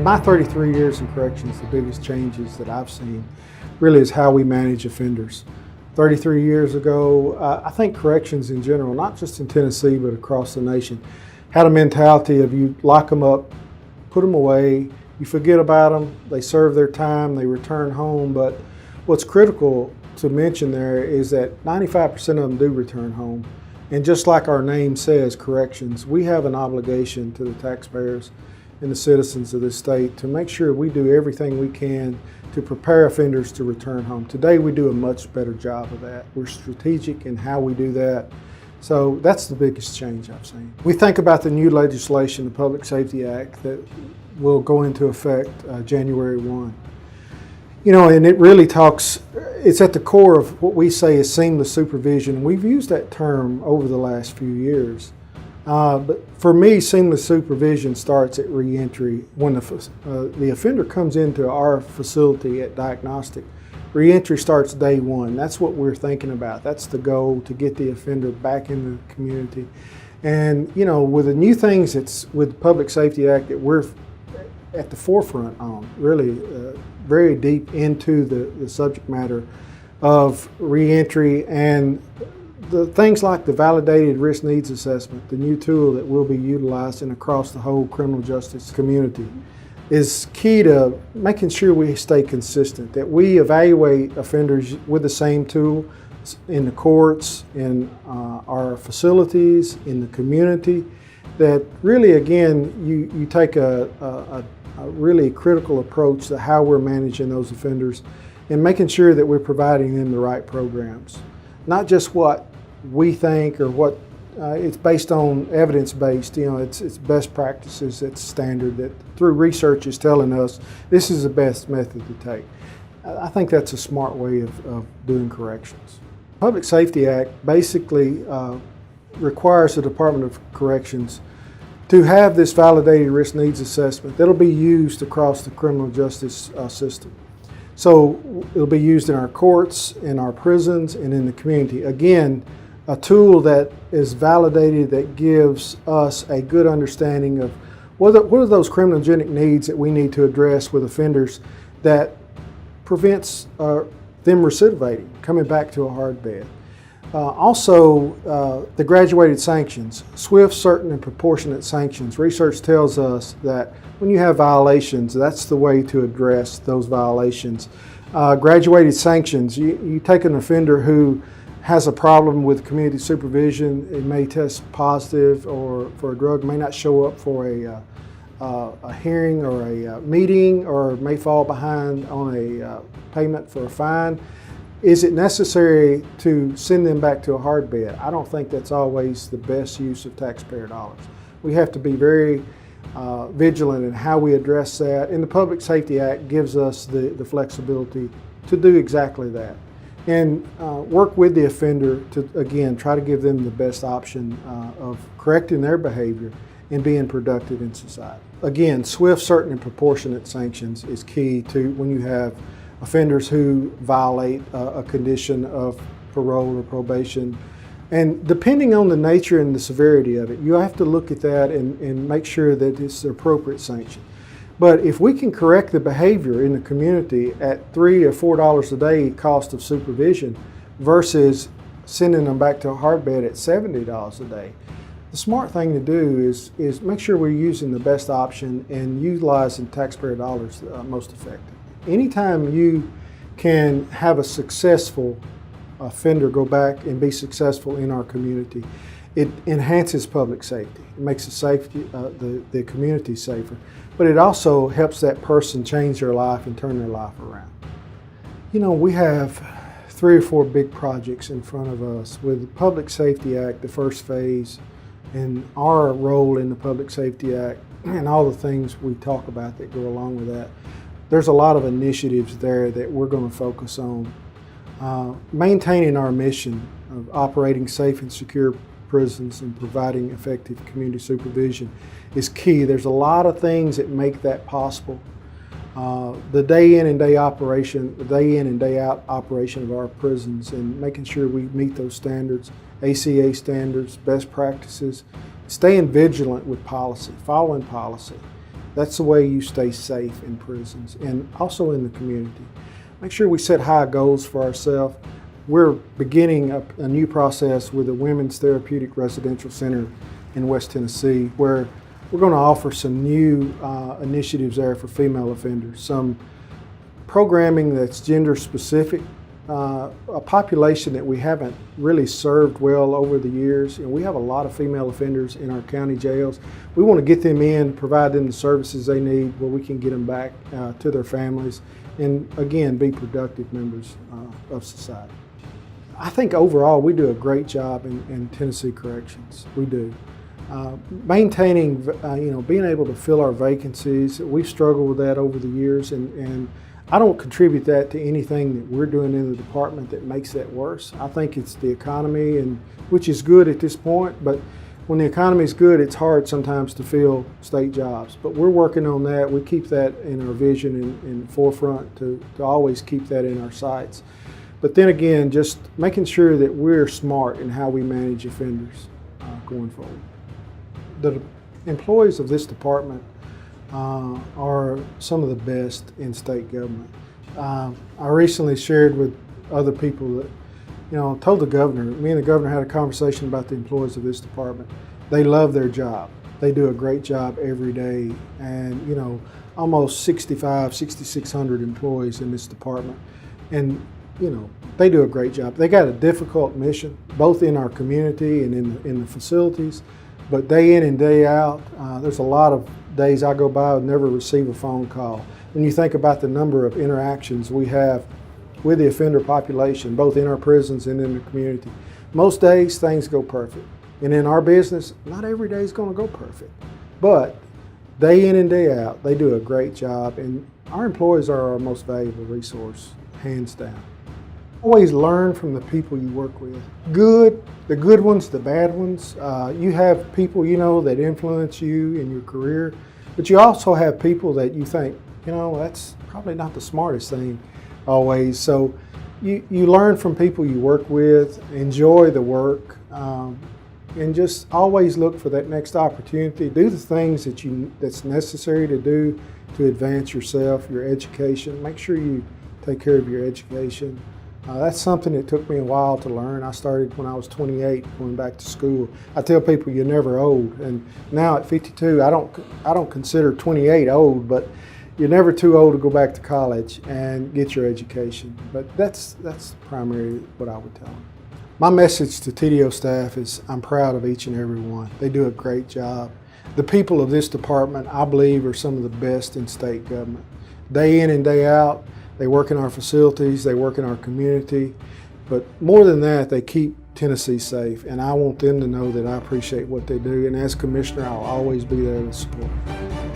my 33 years in corrections, the biggest changes that I've seen really is how we manage offenders. 33 years ago, I think corrections in general, not just in Tennessee but across the nation, had a mentality of you lock them up, put them away, you forget about them, they serve their time, they return home. But what's critical to mention there is that 95% of them do return home. And just like our name says, corrections, we have an obligation to the taxpayers and the citizens of this state to make sure we do everything we can to prepare offenders to return home. Today we do a much better job of that. We're strategic in how we do that. So that's the biggest change I've seen. We think about the new legislation, the Public Safety Act, that will go into effect January 1. You know, and it really talks, it's at the core of what we say is seamless supervision. We've used that term over the last few years. But for me, seamless supervision starts at reentry. When the offender comes into our facility at diagnostic, reentry starts day one. That's what we're thinking about. That's the goal, to get the offender back in the community. And, you know, with the new things that's with the Public Safety Act that we're at the forefront on, really very deep into the subject matter of reentry and the things like the validated risk needs assessment, the new tool that will be utilized across the whole criminal justice community, is key to making sure we stay consistent, that we evaluate offenders with the same tool in the courts, in our facilities, in the community, that really, again, you take a really critical approach to how we're managing those offenders and making sure that we're providing them the right programs. Not just what we think or what it's based on evidence-based, you know, it's best practices, it's standard that through research is telling us this is the best method to take. I think that's a smart way of doing corrections. Public Safety Act basically requires the Department of Corrections to have this validated risk needs assessment that'll be used across the criminal justice system. So it'll be used in our courts, in our prisons, and in the community. Again, a tool that is validated, that gives us a good understanding of what are those criminogenic needs that we need to address with offenders that prevents them recidivating, coming back to a hard bed. Also, the graduated sanctions, swift, certain, and proportionate sanctions. Research tells us that when you have violations, that's the way to address those violations. Graduated sanctions, you take an offender who has a problem with community supervision, it may test positive or for a drug, may not show up for a hearing or a meeting, or may fall behind on a payment for a fine. Is it necessary to send them back to a hard bed? I don't think that's always the best use of taxpayer dollars. We have to be very vigilant in how we address that, and the Public Safety Act gives us the flexibility to do exactly that. And work with the offender to, again, try to give them the best option of correcting their behavior and being productive in society. Again, swift, certain, and proportionate sanctions is key to when you have offenders who violate a condition of parole or probation. And depending on the nature and the severity of it, you have to look at that and make sure that it's the appropriate sanction. But if we can correct the behavior in the community at $3 or $4 a day cost of supervision versus sending them back to a hard bed at $70 a day, the smart thing to do is make sure we're using the best option and utilizing taxpayer dollars most effectively. Anytime you can have a successful offender go back and be successful in our community, it enhances public safety. It makes the community safer, but it also helps that person change their life and turn their life around. You know, we have 3 or 4 big projects in front of us with the Public Safety Act, the first phase, and our role in the Public Safety Act, and all the things we talk about that go along with that. There's a lot of initiatives there that we're going to focus on. Maintaining our mission of operating safe and secure prisons and providing effective community supervision is key. There's a lot of things that make that possible. The day in and day out operation of our prisons and making sure we meet those standards, ACA standards, best practices, staying vigilant with policy, following policy, That's the way you stay safe in prisons and also in the community. Make sure we set high goals for ourselves. We're beginning a new process with the Women's Therapeutic Residential Center in West Tennessee, where we're going to offer some new initiatives there for female offenders, some programming that's gender specific, a population that we haven't really served well over the years. And we have a lot of female offenders in our county jails. We want to get them in, provide them the services they need where we can get them back to their families and again be productive members of society. I think overall we do a great job in Tennessee Corrections. We do. Maintaining, being able to fill our vacancies, we've struggled with that over the years, and I don't contribute that to anything that we're doing in the department that makes that worse. I think it's the economy, and which is good at this point, but when the economy is good, it's hard sometimes to fill state jobs. But we're working on that. We keep that in our vision in forefront to always keep that in our sights. But then again, just making sure that we're smart in how we manage offenders going forward. The employees of this department are some of the best in state government. I recently shared with other people that, told the governor, me and the governor had a conversation about the employees of this department. They love their job. They do a great job every day. And, almost 6,600 employees in this department. And, they do a great job. They got a difficult mission, both in our community and in the facilities. But day in and day out, there's a lot of days I go by and never receive a phone call. When you think about the number of interactions we have with the offender population, both in our prisons and in the community, most days things go perfect. And in our business, not every day is going to go perfect. But day in and day out, they do a great job, and our employees are our most valuable resource, hands down. Always learn from the people you work with. The good ones, the bad ones. You have people that influence you in your career, but you also have people that you think, that's probably not the smartest thing always. So you learn from people you work with, enjoy the work, and just always look for that next opportunity. Do the things that's necessary to do to advance yourself, your education. Make sure you take care of your education. That's something that took me a while to learn. I started when I was 28, going back to school. I tell people you're never old, and now at 52, I don't consider 28 old, but you're never too old to go back to college and get your education. But that's primarily what I would tell them. My message to TDO staff is I'm proud of each and every one. They do a great job. The people of this department, I believe, are some of the best in state government. Day in and day out, they work in our facilities, they work in our community, but more than that, they keep Tennessee safe, and I want them to know that I appreciate what they do, and as commissioner, I'll always be there to support them.